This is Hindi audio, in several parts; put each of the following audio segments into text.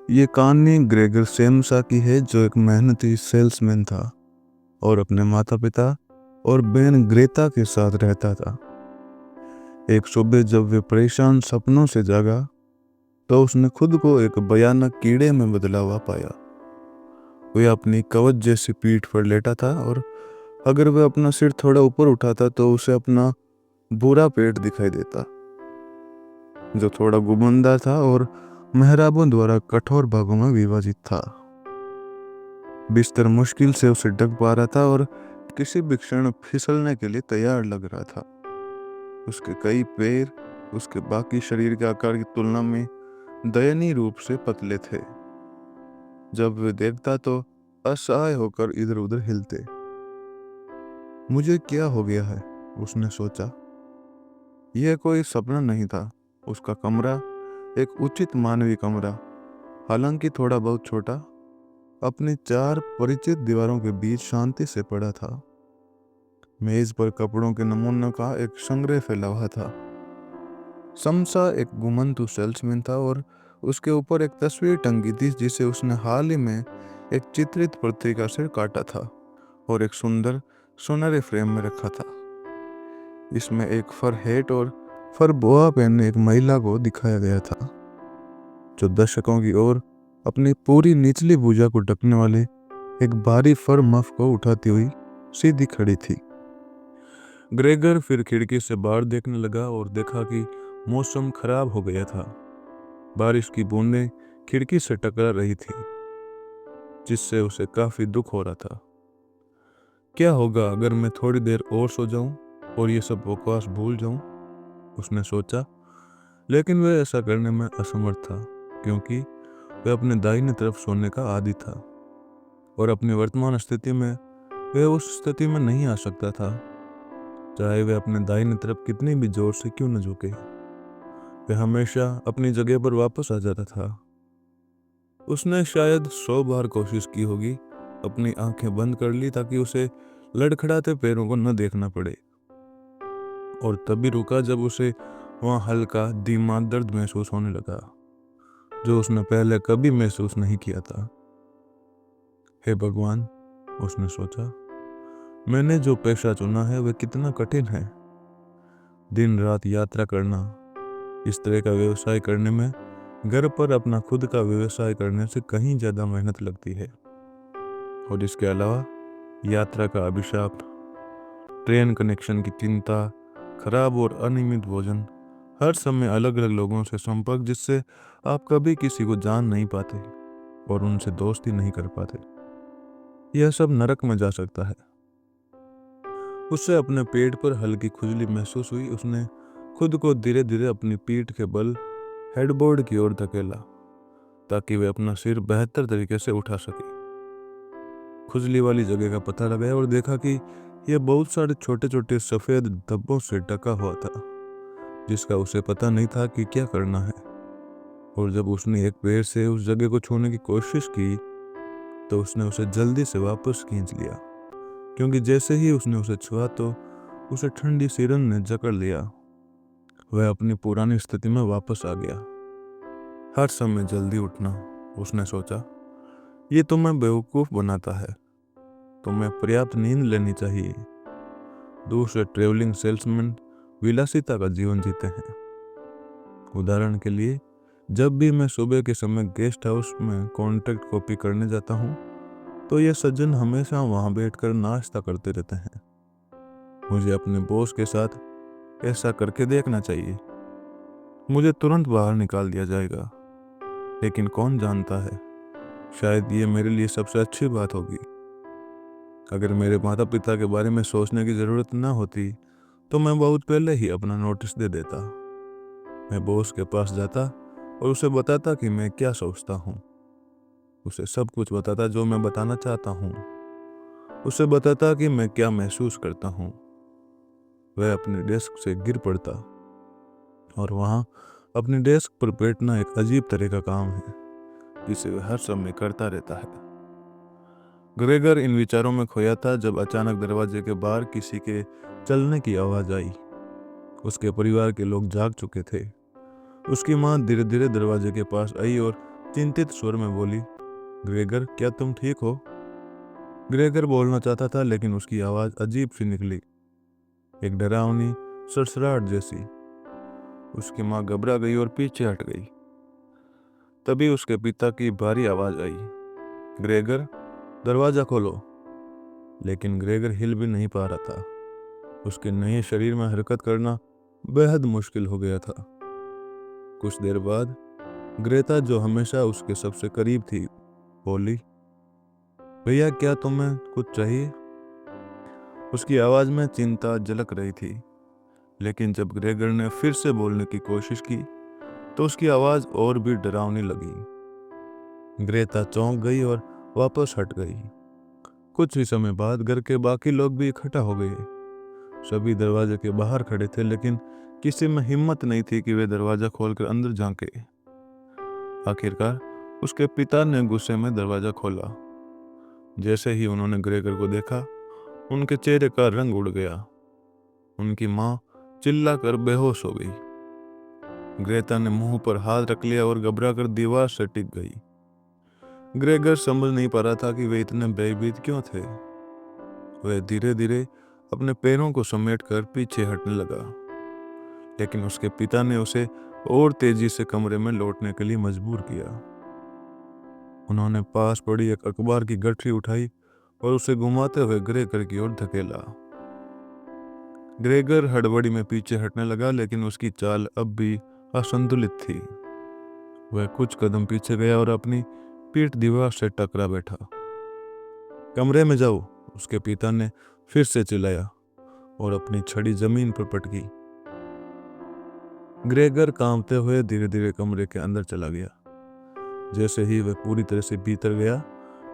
ये कहानी ग्रेगर सेमसा की है, जो एक मेहनती सेल्समैन था और अपने माता पिता और बहन ग्रेता के साथ रहता था। एक सुबह जब वे परेशान सपनों से जागा तो उसने खुद को एक भयानक कीड़े में बदला हुआ पाया। वह अपनी कवच जैसी पीठ पर लेटा था और अगर वह अपना सिर थोड़ा ऊपर उठाता तो उसे अपना बुरा पेट दिखाई देता, जो थोड़ा गुमंदा था और मेहराबों द्वारा कठोर भागों में विभाजित था। बिस्तर मुश्किल से उसे ढक पा रहा था और किसी भी क्षण फिसलने के लिए तैयार लग रहा था। उसके कई पैर उसके बाकी शरीर के आकार की तुलना में दयनीय रूप से पतले थे। जब वे देखता तो असहाय होकर इधर उधर हिलते। मुझे क्या हो गया है, उसने सोचा। यह कोई सपना नहीं था। उसका कमरा एक उचित मानवीय कमरा, हालांकि थोड़ा बहुत छोटा, अपनी 4 परिचित दीवारों के बीच शांति से पड़ा था। मेज पर कपड़ों के नमूनों का एक संग्रह फैला हुआ था। समसा एक घुमंतु सेल्समैन था और उसके ऊपर एक तस्वीर टंगी थी जिसे उसने हाल ही में एक चित्रित पत्रिका से काटा था और एक सुंदर सुनहरे फ्रेम में रखा था। इसमें एक फर हेट और फर बोआ पहने एक महिला को दिखाया गया था, जो दर्शकों की ओर अपनी पूरी निचली भुजा को ढकने वाले एक भारी फर मफ को उठाती हुई सीधी खड़ी थी। ग्रेगर फिर खिड़की से बाहर देखने लगा और देखा कि मौसम खराब हो गया था। बारिश की बूंदें खिड़की से टकरा रही थी, जिससे उसे काफी दुख हो रहा था। क्या होगा अगर मैं थोड़ी देर और सो जाऊं और ये सब बकवास भूल जाऊं, उसने सोचा। लेकिन वह ऐसा करने में असमर्थ था, क्योंकि वह अपने दाहिने तरफ सोने का आदी था और अपनी वर्तमान स्थिति में वह उस स्थिति में नहीं आ सकता था, चाहे वह अपने दाहिने तरफ कितनी भी जोर से क्यों न झुके। वह हमेशा अपनी जगह पर वापस आ जाता था। उसने शायद 100 बार कोशिश की होगी, अपनी आंखें बंद कर ली ताकि उसे लड़खड़ाते पैरों को न देखना पड़े, और तभी रुका जब उसे वहां हल्का धीमा दर्द महसूस होने लगा, जो उसने पहले कभी महसूस नहीं किया था। हे भगवान, उसने सोचा, मैंने जो पेशा चुना है वह कितना कठिन है। दिन रात यात्रा करना, इस तरह का व्यवसाय करने में घर पर अपना खुद का व्यवसाय करने से कहीं ज़्यादा मेहनत लगती है। और इसके अलावा यात्रा का अभिशाप, ट्रेन कनेक्शन की चिंता, खराब और अनियमित भोजन, हर समय अलग अलग लोगों से संपर्क जिससे आप कभी किसी को जान नहीं पाते और उनसे दोस्ती नहीं कर पाते, यह सब नरक में जा सकता है। उससे अपने पेट पर हल्की खुजली महसूस हुई। उसने खुद को धीरे धीरे अपनी पीठ के बल हेडबोर्ड की ओर धकेला ताकि वह अपना सिर बेहतर तरीके से उठा सके। खुजली वाली जगह का पता लगाया और देखा कि यह बहुत सारे छोटे छोटे सफ़ेद धब्बों से ढका हुआ था, जिसका उसे पता नहीं था कि क्या करना है। और जब उसने एक पैर से उस जगह को छूने की कोशिश की तो उसने उसे जल्दी से वापस खींच लिया, क्योंकि जैसे ही उसने उसे छुआ तो उसे ठंडी सिरन ने जकड़ लिया। वह अपनी पुरानी स्थिति में वापस आ गया। हर समय जल्दी उठना, उसने सोचा, ये तुम्हें बेवकूफ़ बनाता है। तुम्हें पर्याप्त नींद लेनी चाहिए। दूसरे ट्रेवलिंग सेल्समैन विलासिता का जीवन जीते हैं। उदाहरण के लिए, जब भी मैं सुबह के समय गेस्ट हाउस में कॉन्ट्रैक्ट कॉपी करने जाता हूँ तो ये सज्जन हमेशा वहाँ बैठकर नाश्ता करते रहते हैं। मुझे अपने बॉस के साथ ऐसा करके देखना चाहिए। मुझे तुरंत बाहर निकाल दिया जाएगा, लेकिन कौन जानता है, शायद ये मेरे लिए सबसे अच्छी बात होगी। अगर मेरे माता पिता के बारे में सोचने की ज़रूरत ना होती तो मैं बहुत पहले ही अपना नोटिस दे देता। मैं बॉस के पास जाता और उसे बताता कि मैं क्या सोचता हूँ। उसे सब कुछ बताता जो मैं बताना चाहता हूँ। उसे बताता कि मैं क्या महसूस करता हूँ। वह अपने डेस्क से गिर पड़ता, और वहाँ अपने डेस्क पर बैठना एक अजीब तरह का काम है जिसे वह हर समय करता रहता है। ग्रेगर इन विचारों में खोया था जब अचानक दरवाजे के बाहर किसी के चलने की आवाज़ आई। उसके परिवार के लोग जाग चुके थे। उसकी माँ धीरे धीरे दरवाजे के पास आई और चिंतित स्वर में बोली, ग्रेगर, क्या तुम ठीक हो? ग्रेगर बोलना चाहता था लेकिन उसकी आवाज़ अजीब सी निकली, एक डरावनी सड़सड़ाहट जैसी। उसकी माँ घबरा गई और पीछे हट गई। तभी उसके पिता की भारी आवाज़ आई, ग्रेगर, दरवाज़ा खोलो। लेकिन ग्रेगर हिल भी नहीं पा रहा था। उसके नए शरीर में हरकत करना बेहद मुश्किल हो गया था। कुछ देर बाद ग्रेता, जो हमेशा उसके सबसे करीब थी, बोली, भैया, क्या तुम्हें कुछ चाहिए? उसकी आवाज़ में चिंता झलक रही थी। लेकिन जब ग्रेगर ने फिर से बोलने की कोशिश की तो उसकी आवाज़ और भी डरावनी लगी। ग्रेता चौंक गई और वापस हट गई। कुछ ही समय बाद घर के बाकी लोग भी इकट्ठा हो गए। सभी दरवाजे के बाहर खड़े थे लेकिन किसी में हिम्मत नहीं थी कि वे दरवाज़ा खोलकर अंदर झांके। आखिरकार उसके पिता ने गुस्से में दरवाज़ा खोला। जैसे ही उन्होंने ग्रेगर को देखा, उनके चेहरे का रंग उड़ गया। उनकी माँ चिल्लाकर बेहोश हो गई। ग्रेता ने मुंह पर हाथ रख लिया और घबराकर दीवार से टिक गई। ग्रेगर समझ नहीं पा रहा था कि वे इतने भयभीत क्यों थे। वह धीरे धीरे अपने पैरों को समेटकर पीछे हटने लगा, लेकिन उसके पिता ने उसे और तेजी से कमरे में लौटने के लिए मजबूर किया। उन्होंने पास पड़ी एक अखबार की गठरी उठाई और उसे घुमाते हुए ग्रेगर की ओर धकेला। ग्रेगर हड़बड़ी में पीछे हटने लगा, लेकिन उसकी चाल अब भी असंतुलित थी। वह कुछ कदम पीछे गया और अपनी पीठ दीवार से टकरा बैठा। कमरे में जाओ, उसके पिता ने फिर से चिल्लाया और अपनी छड़ी जमीन पर पटकी। ग्रेगर कांपते हुए धीरे धीरे कमरे के अंदर चला गया। जैसे ही वह पूरी तरह से भीतर गया,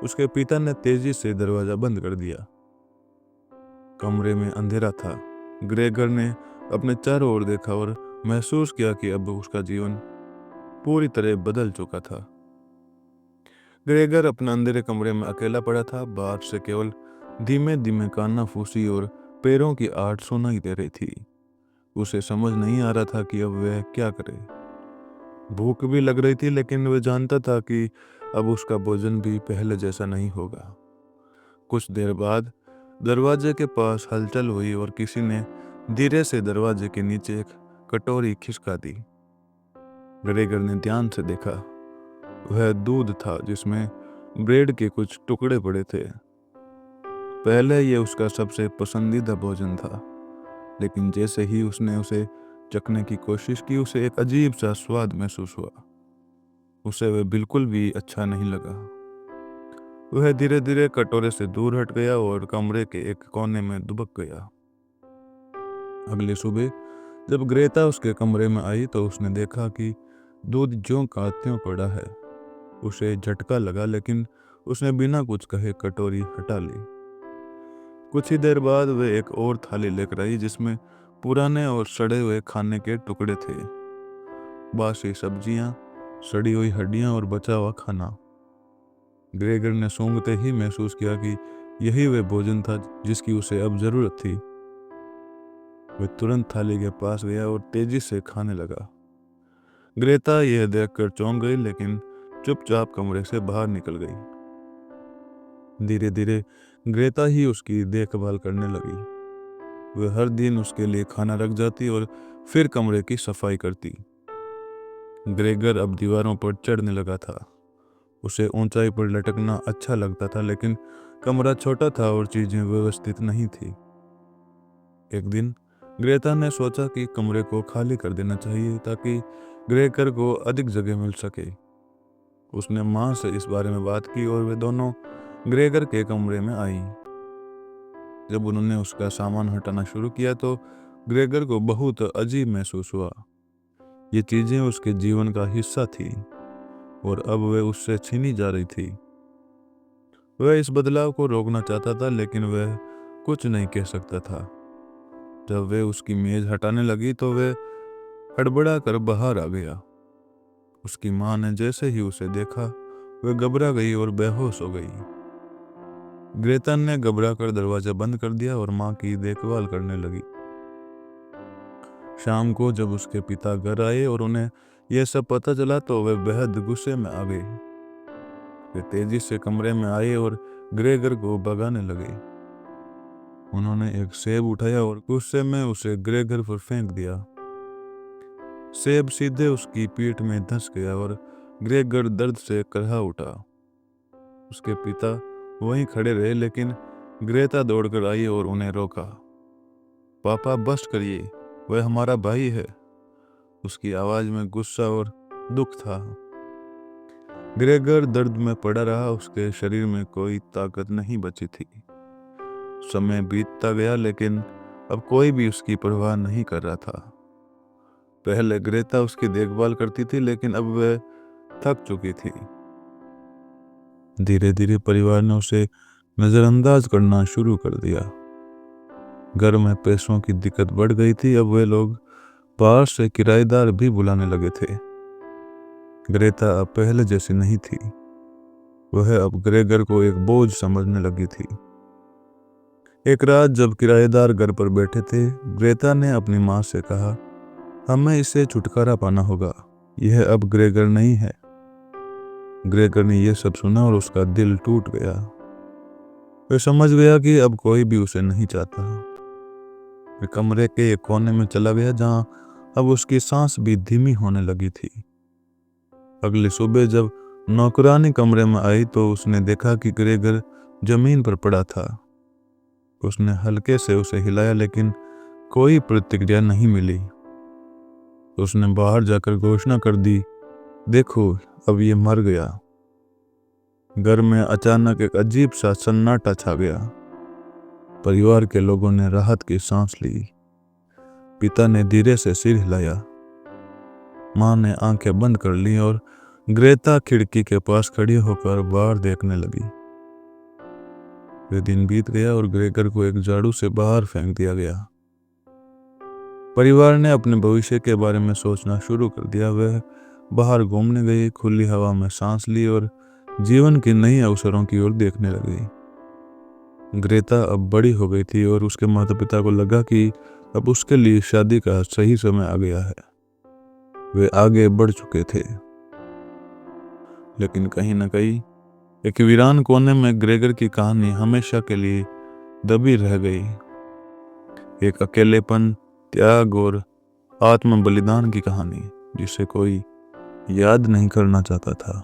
उसके पिता ने तेजी से दरवाजा बंद कर दिया। कमरे में अंधेरा था। ग्रेगर ने अपने चारों ओर देखा और महसूस किया कि अब उसका जीवन पूरी तरह बदल चुका था। ग्रेगर अपने अंधेरे कमरे में अकेला पड़ा था। बाहर से केवल धीमे धीमे कानाफूसी और पैरों की आहट सुनाई दे रही थी। उसे समझ नहीं आ रहा था कि अब वह क्या करे। भूख भी लग रही थी, लेकिन वह जानता था कि अब उसका भोजन भी पहले जैसा नहीं होगा। कुछ देर बाद दरवाजे के पास हलचल हुई और किसी ने धीरे से दरवाजे के नीचे एक कटोरी खिसका दी। ग्रेगर ने ध्यान से देखा। वह दूध था जिसमें ब्रेड के कुछ टुकड़े पड़े थे। पहले ये उसका सबसे पसंदीदा भोजन था, लेकिन जैसे ही उसने उसे चखने की कोशिश की, उसे एक अजीब सा स्वाद महसूस हुआ। उसे वह बिल्कुल भी अच्छा नहीं लगा। वह धीरे धीरे कटोरे से दूर हट गया और कमरे के एक कोने में दुबक गया। अगली सुबह जब ग्रेता उसके कमरे में आई तो उसने देखा कि दूध ज्यों का त्यों पड़ा है। उसे झटका लगा, लेकिन उसने बिना कुछ कहे कटोरी हटा ली। कुछ ही देर बाद वह एक और थाली लेकर आई जिसमें पुराने और सड़े हुए खाने के टुकड़े थे। बासी सब्जियां, सड़ी हुई हड्डियां और बचा हुआ खाना। ग्रेगर ने सूंघते ही महसूस किया कि यही वह भोजन था जिसकी उसे अब जरूरत थी। वह तुरंत थाली के पास गया और तेजी से खाने लगा। ग्रेता यह देखकर चौंक गई, लेकिन चुपचाप कमरे से बाहर निकल गई। धीरे धीरे ग्रेता ही उसकी देखभाल करने लगी। वह हर दिन उसके लिए खाना रख जाती और फिर कमरे की सफाई करती। ग्रेगर अब दीवारों पर चढ़ने लगा था। उसे ऊंचाई पर लटकना अच्छा लगता था, लेकिन कमरा छोटा था और चीजें व्यवस्थित नहीं थी। एक दिन ग्रेता ने सोचा कि कमरे को खाली कर देना चाहिए ताकि ग्रेगर को अधिक जगह मिल सके। उसने माँ से इस बारे में बात की और वे दोनों ग्रेगर के कमरे में आई। जब उन्होंने उसका सामान हटाना शुरू किया तो ग्रेगर को बहुत अजीब महसूस हुआ। ये चीजें उसके जीवन का हिस्सा थी और अब वह उससे छीनी जा रही थी। वह इस बदलाव को रोकना चाहता था, लेकिन वह कुछ नहीं कह सकता था। जब वह उसकी मेज हटाने लगी तो वह हड़बड़ा कर बाहर आ गया। उसकी माँ ने जैसे ही उसे देखा, वह घबरा गई और बेहोश हो गई। ग्रेता ने घबरा कर दरवाजा बंद कर दिया और माँ की देखभाल करने लगी। शाम को जब उसके पिता घर आए और उन्हें यह सब पता चला तो वे बेहद गुस्से में आ गई। वे तेजी से कमरे में आई और ग्रेगर को भगाने लगी। उन्होंने एक सेब उठाया और गुस्से में उसे ग्रेगर पर फेंक दिया। सेब सीधे उसकी पीठ में धंस गया और ग्रेगर दर्द से करहा उठा। उसके पिता वहीं खड़े रहे, लेकिन ग्रेता दौड़कर आई और उन्हें रोका। पापा बस करिए, वह हमारा भाई है। उसकी आवाज में गुस्सा और दुख था। ग्रेगर दर्द में पड़ा रहा, उसके शरीर में कोई ताकत नहीं बची थी। समय बीतता गया, लेकिन अब कोई भी उसकी परवाह नहीं कर रहा था। पहले ग्रेता उसकी देखभाल करती थी, लेकिन अब वह थक चुकी थी। धीरे धीरे परिवार ने उसे नजरअंदाज करना शुरू कर दिया। घर में पैसों की दिक्कत बढ़ गई थी। अब वे लोग बाहर से किराएदार भी बुलाने लगे थे। ग्रेता अब पहले जैसी नहीं थी। वह अब ग्रेगर को एक बोझ समझने लगी थी। एक रात जब किराएदार घर पर बैठे थे, ग्रेता ने अपनी माँ से कहा, हमें इससे छुटकारा पाना होगा। यह अब ग्रेगर नहीं है। ग्रेगर ने यह सब सुना और उसका दिल टूट गया। वह समझ गया कि अब कोई भी उसे नहीं चाहता। वह कमरे के एक कोने में चला गया, जहां अब उसकी सांस भी धीमी होने लगी थी। अगली सुबह जब नौकरानी कमरे में आई तो उसने देखा कि ग्रेगर जमीन पर पड़ा था। उसने हल्के से उसे हिलाया, लेकिन कोई प्रतिक्रिया नहीं मिली। उसने बाहर जाकर घोषणा कर दी, देखो अब ये मर गया। घर में अचानक एक अजीब सा सन्नाटा छा गया। परिवार के लोगों ने राहत की सांस ली। पिता ने धीरे से सिर हिलाया। माँ ने आंखें बंद कर ली और ग्रेता खिड़की के पास खड़ी होकर बाहर देखने लगी। वे दिन बीत गया और ग्रेगर को एक झाड़ू से बाहर फेंक दिया गया। परिवार ने अपने भविष्य के बारे में सोचना शुरू कर दिया। वह बाहर घूमने गई, खुली हवा में सांस ली और जीवन के नए अवसरों की ओर देखने लगी। ग्रेता अब बड़ी हो गई थी और उसके माता पिता को लगा कि अब उसके लिए शादी का सही समय आ गया है। वे आगे बढ़ चुके थे, लेकिन कहीं न कहीं एक वीरान कोने में ग्रेगर की कहानी हमेशा के लिए दबी रह गई। एक अकेलेपन, त्याग और आत्म बलिदान की कहानी जिसे कोई याद नहीं करना चाहता था।